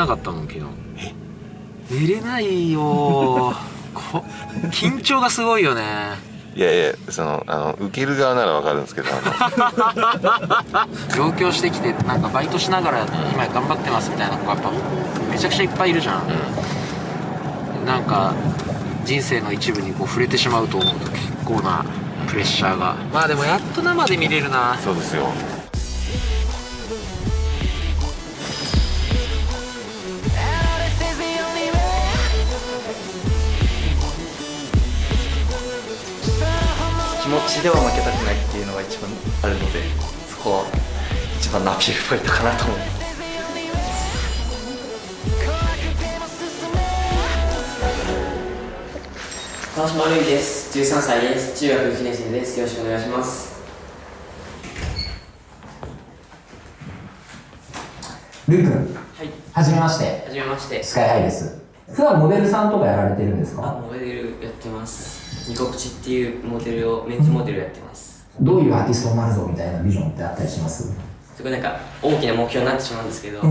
なかったもん昨日。寝れないよ緊張がすごいよね。いやいや、受ける側ならわかるんですけど、上京してきてなんかバイトしながら今頑張ってますみたいな子がやっぱめちゃくちゃいっぱいいるじゃん、なんか人生の一部にこう触れてしまうと思うと結構なプレッシャーが。まあでもやっと生で見れるな。そうですよ。気持ちでは負けたくないっていうのが一番あるので、そこは一番のアピールポイントかなと思います。川島瑠衣です。13歳です。中学1年生です。よろしくお願いします。ルイ君、はい。はじめまして。はじめまして。スカイハイです。普段モデルさんとかやられてるんですか？モデルやってます。ニコプチっていうモデルを、メンズモデルやってます。どういうアーティストになるぞみたいなビジョンってあったりします？すごいなんか大きな目標になってしまうんですけど、日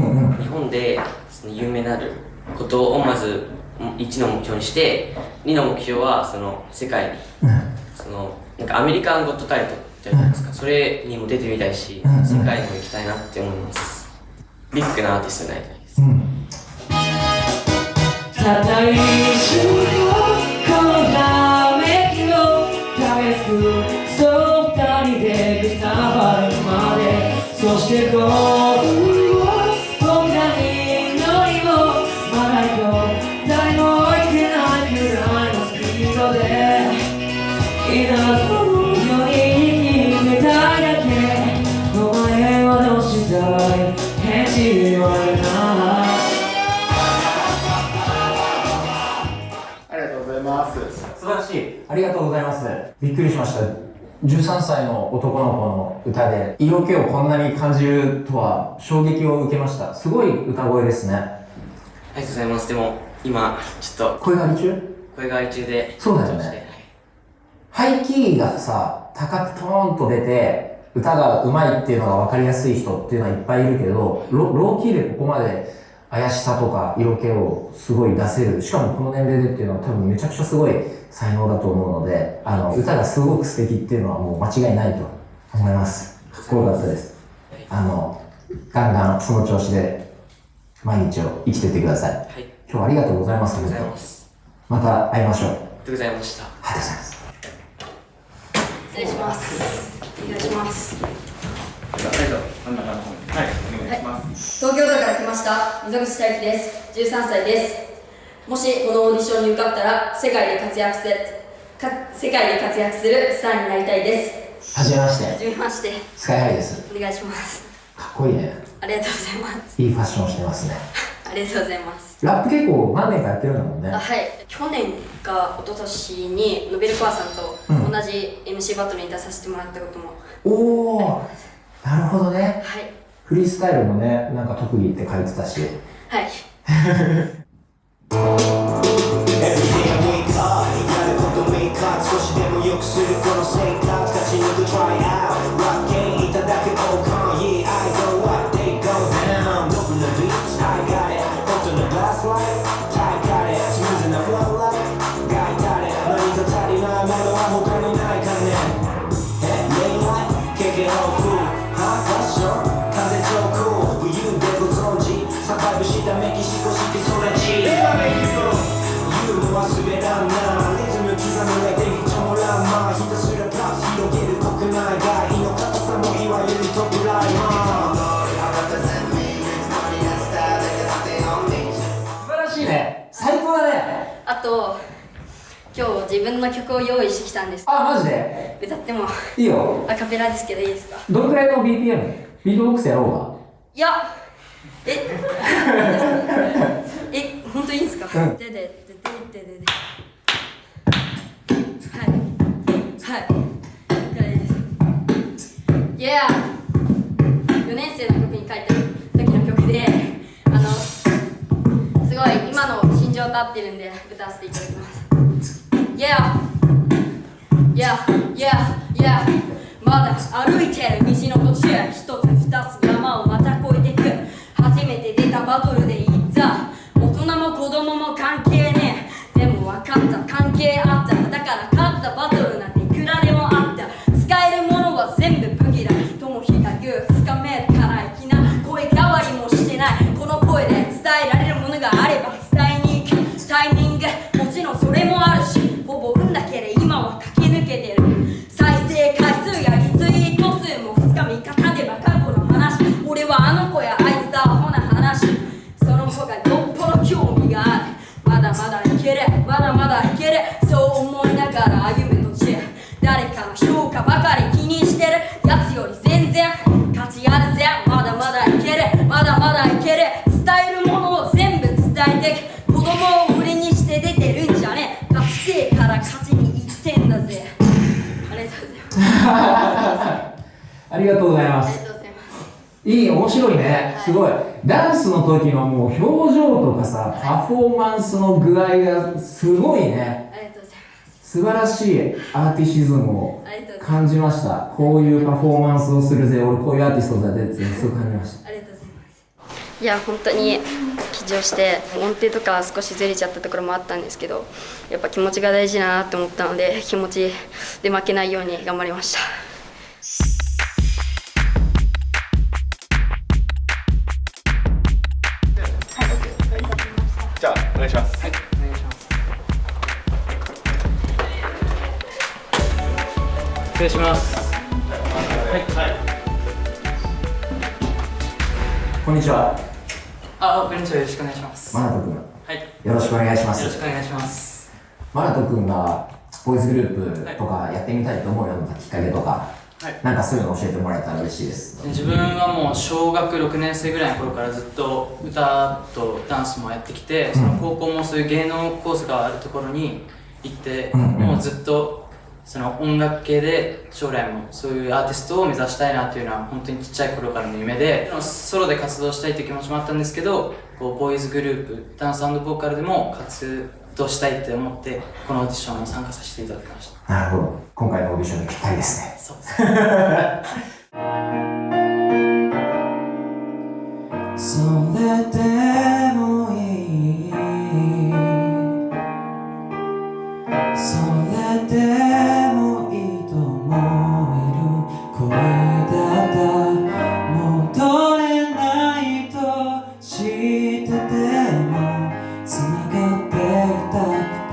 本でその有名になることをまず1の目標にして、2の目標はその世界に、なんかアメリカンゴットタレントってあるじゃないですか、それにも出てみたいし、世界にも行きたいなって思います。ビッグなアーティストになりたいです。最初のこのため息を食べつくそう二人でくたばるまで、そしてゴールを僕らに乗りをまだ行こう、誰も追いつけないくらいのスピードで稲妻のように生きてたいだけ、お前はどうしたい返事言われない。素晴らしい。ありがとうございます。びっくりしました。13歳の男の子の歌で色気をこんなに感じるとは衝撃を受けました。すごい歌声ですね。ありがとうございます。でも今ちょっと声変わり中で、そうだよね。ハイキーがさ、高くトーンと出て歌が上手いっていうのが分かりやすい人っていうのはいっぱいいるけど、ローキーでここまで怪しさとか色気をすごい出せる。しかもこの年齢でっていうのは多分めちゃくちゃすごい才能だと思うので、歌がすごく素敵っていうのはもう間違いないと思います。かっこよかったです。ガンガンその調子で毎日を生きていってください。今日はありがとうございます。ありがとうございます。また会いましょう。ありがとうございました。ありがとうございます。失礼します。お願いします。東京都から来ました溝口大輝です。13歳です。もしこのオーディションに受かったら世界で活躍するスターになりたいです。はじめまして。はじめまして。スカイハイです。お願いします。かっこいいね。ありがとうございます。いいファッションしてますね。ありがとうございます。ラップ結構何年かやってるんだもんね。はい。去年か一昨年にノベルコアさんと同じ MC バトルに出させてもらったことも、おお、なるほどね。はい。フリースタイルもね、なんか特技って書いてたし。はい。少しでも良くするこの生活勝ち抜く try out ラップゲイいただく all con yeah I go up they go down open the beats I got it open the glass light tight got it smooth in the flow like guy got it 何か足りないものは他にないかね恋愛経験豊富ハーファッション風超 cool 武勇でご存知サバイブしたメキシコシティそれチーユーモア滑らんなリズム刻む上で一丁もランマーひたすらプラス広げる国内外の硬さもいわゆるトップライマー。素晴らしいね。最高だね。あと今日自分の曲を用意してきたんです。あ、マジで？歌ってもいいよ。アカペラですけどいいですか？どのくらいの BPM？ ビートボックスやろうが。いや、本当にいいんですか？でではい。Yeah! 4年生の曲に書いた時の曲で、すごい今の心情と合ってるんで歌わせていただきます。Yeah! Yeah! Yeah! Yeah! まだ歩いてる道の途中、一つ二つ山をまた越えていく。初めて出たバトルでいざかばかり気にしてるやつより全然価値あるぜ。まだまだいける、まだまだいける。伝えるものを全部伝えてく。子供を売りにして出てるんじゃねえ。勝ちてえから勝ちに行ってんだぜ。ありがとうございます。ありがとうございます。ありがとうございます。いい、面白いね。すごい。ダンスの時のもう表情とかさ、パフォーマンスの具合がすごいね。ありがとうございます。素晴らしいアーティシズムを感じました。こういうパフォーマンスをするぜ、俺こういうアーティストだぜってすごく感じました。ありがとうございます。いや、本当に緊張して音程とか少しずれちゃったところもあったんですけど、やっぱ気持ちが大事だなって思ったので、気持ちで負けないように頑張りました。じゃあお願いします。はい、お願いします。失礼します。はい。こんにちは。あ、こんにちは。よろしくお願いします。マナト君。はい。よろしくお願いしまよろしす。くお願いします。マナト君がボーイズグループとかやってみたいと思うようなきっかけとか、なんかそういうの教えてもらえたら嬉しいです。自分はもう小学6年生ぐらいの頃からずっと歌とダンスもやってきて、その高校もそういう芸能コースがあるところに行って、もうずっとその音楽系で将来もそういうアーティストを目指したいなっていうのは本当にちっちゃい頃からの夢で、ソロで活動したいっていう気持ちもあったんですけど、こうボーイズグループダンス&ボーカルでも活動したいって思ってこのオーディションに参加させていただきました。なるほど。今回のオーディションにぴったりですね。そうですね。それでもいい、それでもいいと思える恋だった。戻れないと知ってても繋がっていたくて、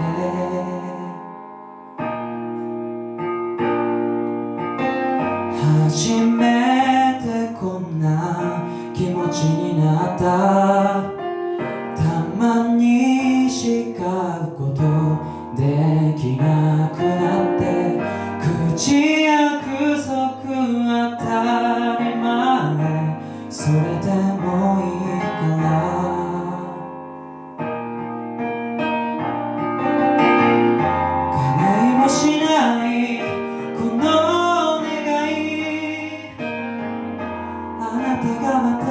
初めてこんな気持ちになった。たまに叱ることできなくなって、口約束当たり前、それでもいいから叶いもしないこの願い、あなたがまた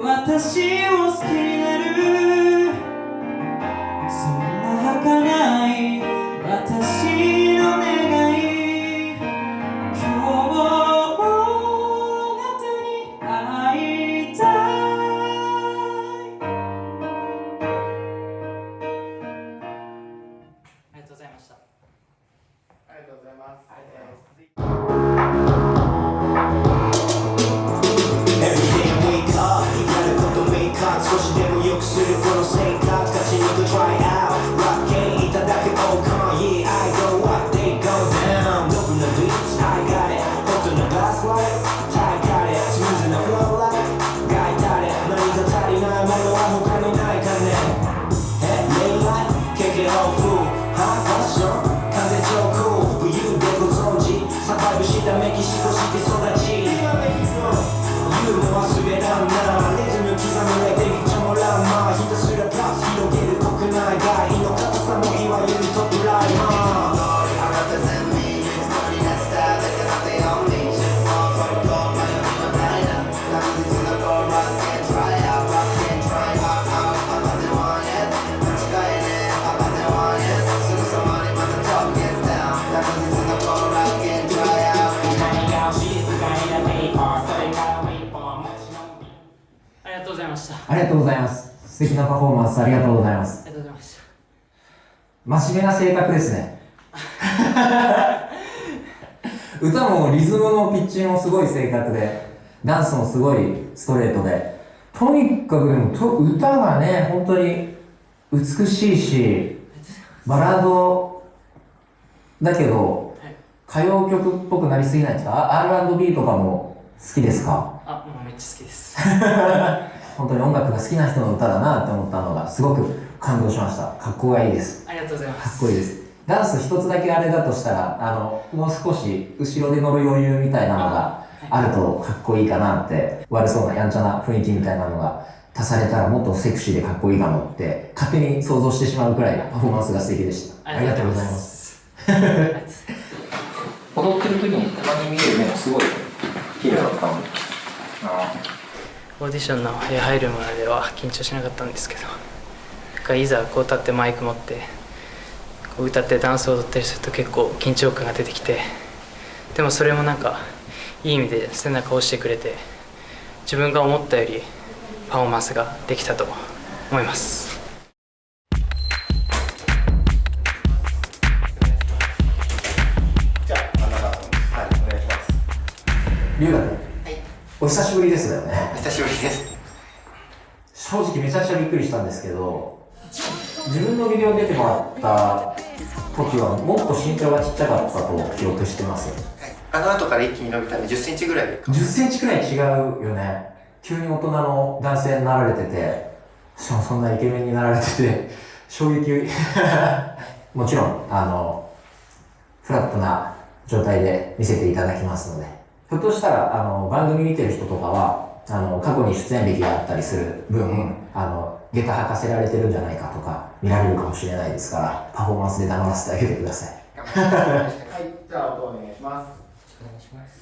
私を好きになる、そんな儚い私の願い、今日もあなたに会いたい。ありがとうございました。ありがとうございます。 Everyday I wake up やることメイクアップ、少しでも良くするこの生活、勝ちに行く try out ラッキーいただく all con yeah I go up they go down どこの beats I got it ホットなバスライトタイカレースムーズなフローライトガイタレ何か足りないものは他にないかね。レイライト経験豊富ハイファッション風超cool 武勇でご存知サバイブしたメキシコして育ち、ユーモア滑らんなリズム刻むレベルちょもらんま、ひたすらプラス広げる国内外の硬さもいわゆるトップライマー。ありがとうございました。ありがとうございます。素敵なパフォーマンスありがとうございます。ありがとうございました。真面目な性格ですね。歌もリズムもピッチもすごい正確で、ダンスもすごいストレートで、とにかくでも歌がね、本当に美しいし、バラードだけど、歌謡曲っぽくなりすぎないですか？ R&B とかも好きですか？あ、もうめっちゃ好きです。本当に音楽が好きな人の歌だなって思ったのがすごく感動しました。かっこがいいです。ありがとうございます。かっこいいです。ダンス一つだけあれだとしたら、もう少し後ろで乗る余裕みたいなのがあるとかっこいいかなって、悪そうなやんちゃな雰囲気みたいなのが足されたらもっとセクシーでかっこいいかもって勝手に想像してしまうくらいパフォーマンスが素敵でした。ありがとうございます。踊ってる時にたまに見える目もすごい綺麗だったので。オーディションの部屋入るまでは緊張しなかったんですけど、いざこう立ってマイク持ってこう歌ってダンスを踊ったりすると結構緊張感が出てきて、でもそれもなんかいい意味で背中を押してくれて、自分が思ったよりパフォーマンスができたと思います。じゃあ、はい、お願いします。龍河君、はい、お久しぶりですよね。お久しぶりです。正直めちゃくちゃびっくりしたんですけど、自分のビデオ出てもらった時はもっと身長がちっちゃかったと記憶してます。あの後から一気に伸びたんで10センチぐらい。10センチくらい違うよね。急に大人の男性になられてて、しかもそんなイケメンになられてて、衝撃もちろん、フラットな状態で見せていただきますので、ひょっとしたら、番組見てる人とかは、過去に出演歴があったりする分、下駄履かせられてるんじゃないかとか、見られるかもしれないですから、パフォーマンスで黙らせてあげてください。はい、じゃあ音お願いします。お願いします。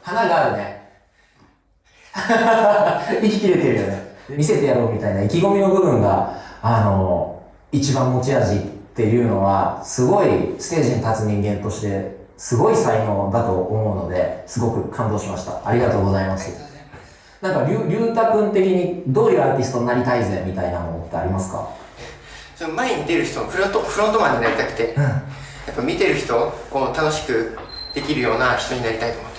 花があるね。息切れてるよね。見せてやろうみたいな意気込みの部分が、一番持ち味っていうのは、すごいステージに立つ人間として、すごい才能だと思うので、すごく感動しました。ありがとうございます。なんか、りゅうたくん的にどういうアーティストになりたいぜみたいなのってありますか？その前に出る人、フロントマンになりたくて、やっぱ見てる人を楽しくできるような人になりたいと思って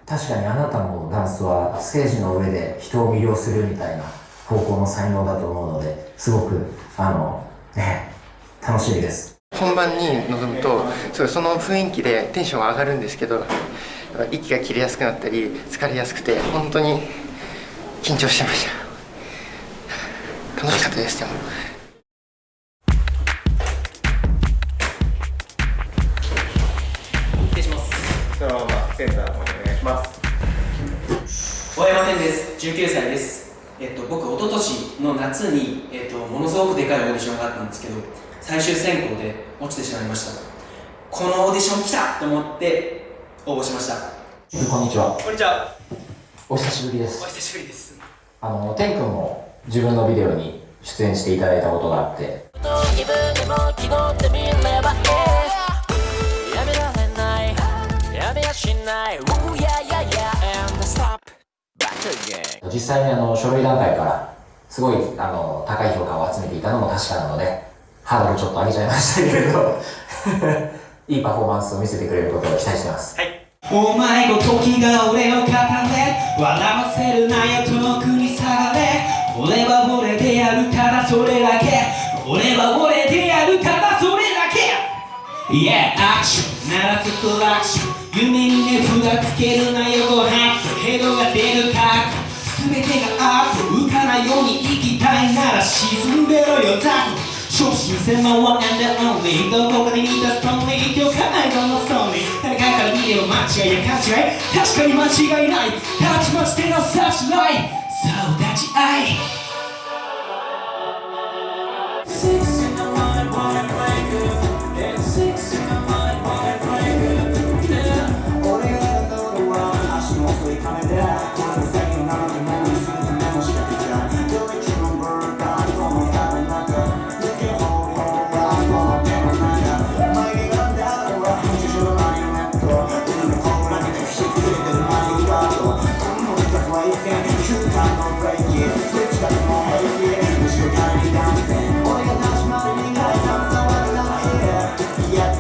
ます。確かにあなたのダンスはステージの上で人を魅了するみたいな方向の才能だと思うので、すごく楽しみです。本番に臨むとその雰囲気でテンションが上がるんですけど、息が切れやすくなったり疲れやすくて本当に緊張してました。楽しかったです。でも失礼します。そのままセンターの方にお願いします。大山天です。19歳です。僕、一昨年の夏に、ものすごくでかいオーディションがあったんですけど、最終選考で落ちてしまいました。このオーディション来たと思って応募しました。こんにちは。こんにちは。お久しぶりです。お久しぶりです。天くんも自分のビデオに出演していただいたことがあって、実際に書類段階からすごい高い評価を集めていたのも確かなので、ハードルちょっと上げちゃいましたけれどいいパフォーマンスを見せてくれることを期待してます。はい。お前ごときが俺を語れ、笑わせるなよ遠くに下がれ。俺は俺でやるただそれだけ。俺は俺でやるただそれだけ。Yeah、アクション鳴らすクラクション、夢に値札つけるなよご飯とヘドが出るか。全てがアップ浮かないように生きたいなら沈んでろよタコ。初心者は and only どこかで見たストーリー今日叶えたのストーリー。誰かから見れば間違いや勘違い、確かに間違いない。たちまちでのサーチライト、さあ立ち会い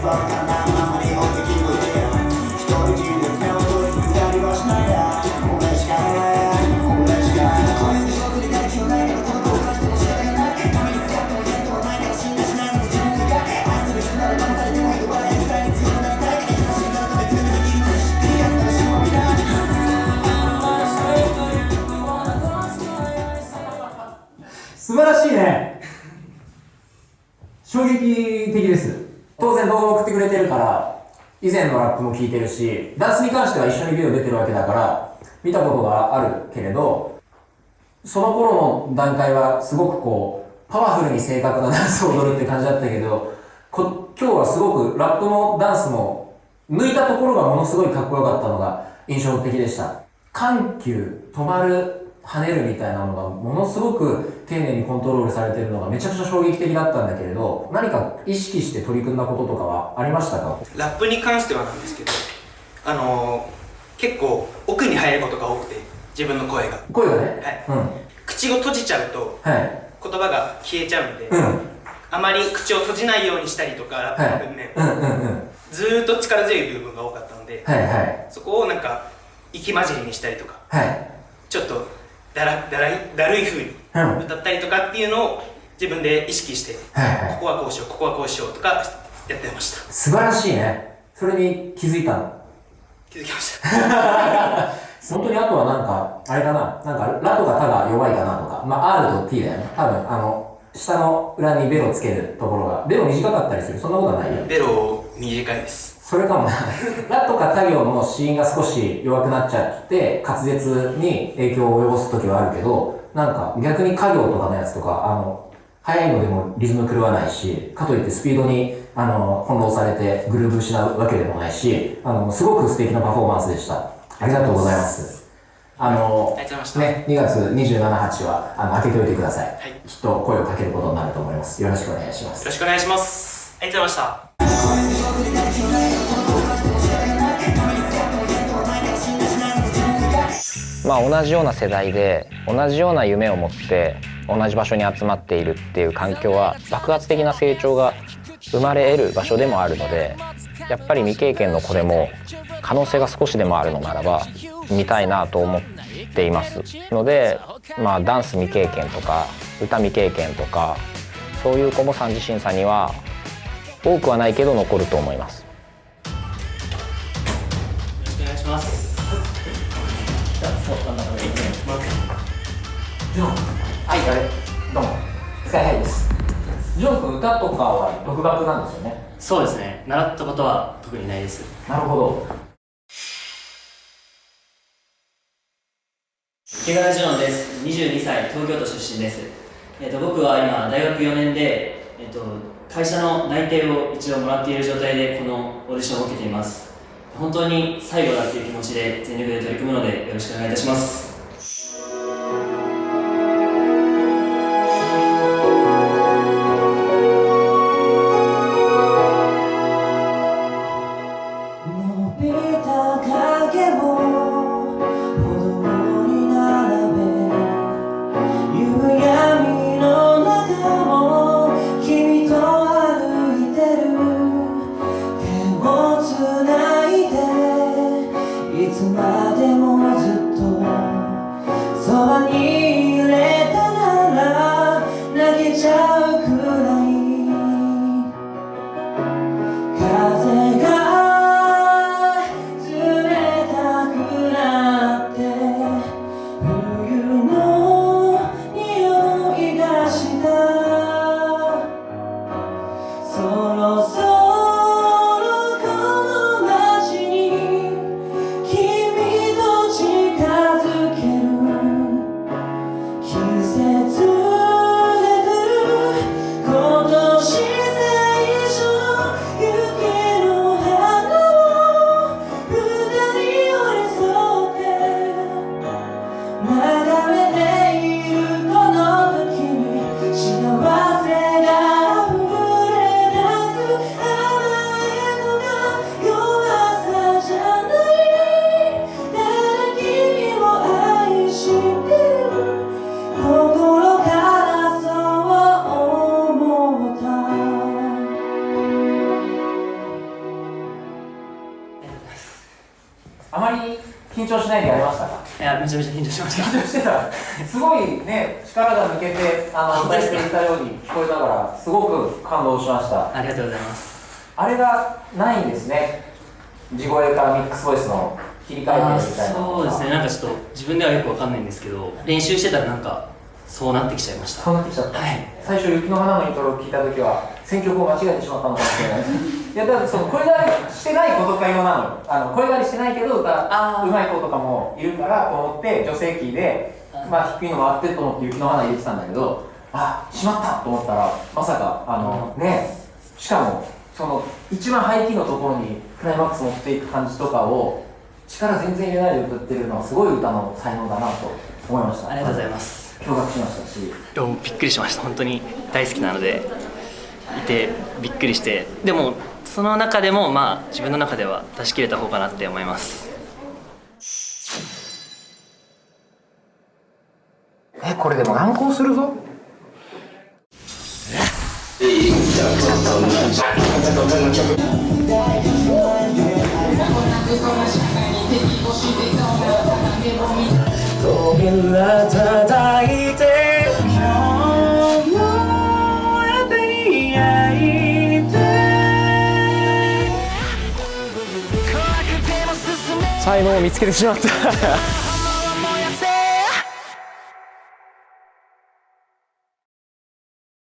バカなままに置いてきぼりで一人きりで目を閉じて二人はしないだ俺しかいない俺しかいないこういう地獄になる気はないから孤独を感じても仕方がないために使っても限度はないから信頼しないので自分が愛する人なら騙されてもいいと笑えるくらいに強くなりたいから優しいからと別にできるのでしっくりやつならしもみだ素晴らしいね。衝撃的です。当然動画を送ってくれてるから以前のラップも聞いてるし、ダンスに関しては一緒にビデオ出てるわけだから見たことがあるけれど、その頃の段階はすごくこうパワフルに正確なダンスを踊るって感じだったけど、今日はすごくラップもダンスも抜いたところがものすごいかっこよかったのが印象的でした。緩急、止まる、跳ねるみたいなのがものすごく丁寧にコントロールされてるのがめちゃくちゃ衝撃的だったんだけれど、何か意識して取り組んだこととかはありましたか？ラップに関してはなんですけど、結構奥に入ることが多くて、自分の声がね、はい、口を閉じちゃうと、はい、言葉が消えちゃうんで、あまり口を閉じないようにしたりとか、ラップの文面、ずーっと力強い部分が多かったので、そこをなんか息混じりにしたりとか、ちょっとだるい風に歌ったりとかっていうのを自分で意識して、ここはこうしよう、ここはこうしようとかやってました。素晴らしいね。それに気づいたの？気づきました。本当にあとはなんか、あれかな、なんかラとかタが弱いかなとか、まあ R と T だよね。多分下の裏にベロつけるところが、ベロ短かったりする？そんなことはないよ。ベロ短いです。それかもな。ラとかタ行の子音が少し弱くなっちゃって、滑舌に影響を及ぼすときはあるけど、なんか逆に家行とかのやつとか、速いのでもリズム狂わないし、かといってスピードに翻弄されてグルーブ失うわけでもないし、すごく素敵なパフォーマンスでした。ありがとうございます。ありがとうございました。ね、2月27、8は開けておいてください。きっと声をかけることになると思います。よろしくお願いします。よろしくお願いします。ありがとうございました。まあ同じような世代で同じような夢を持って同じ場所に集まっているっていう環境は爆発的な成長が生まれ得る場所でもあるので、やっぱり未経験の子でも可能性が少しでもあるのならば見たいなと思っていますので、まあダンス未経験とか歌未経験とかそういう子も三次審査には多くはないけど残ると思います。よろしくお願いします。ジョン、はい、どうも、スカイハイです。ジョン君、歌とかは独学なんですよね？そうですね、習ったことは特にないです。なるほど。池原ジョンです。22歳、東京都出身です。僕は今、大学4年で、会社の内定を一応もらっている状態でこのオーディションを受けています。本当に最後だっていう気持ちで全力で取り組むのでよろしくお願いいたします。「緊張しないでやりましたか？いや、めちゃめちゃ緊張しました。緊張してた。すごいね、力が抜けて歌っていたように聞こえながら、すごく感動しました。ありがとうございます。あれがないんですね。地声からミックスボイスの切り替えてるみたいな。そうですね、なんかちょっと自分ではよくわかんないんですけど、練習してたらなんかそうなってきちゃいました。そうなってきちゃった。はい。最初雪の花のイントロを聞いた時は選曲を間違えてしまったのかもしれない。いや、だってその声変わりしてない子とか用なの。声変わりしてないけど歌うまい子とかもいるからと思って女性キーで低いのもあってと思って雪の花入れてたんだけど、しまったと思ったらまさかね、しかもその一番ハイキーのところにクライマックス持っていく感じとかを力全然入れないで歌ってるのはすごい歌の才能だなと思いました。ありがとうございます。驚愕しましたし、びっくりしました。本当に大好きなのでいてびっくりして、でもその中でも自分の中では出し切れた方かなって思います。これでも難航するぞ。扉叩いて今日も出会いて才能を見つけてしまった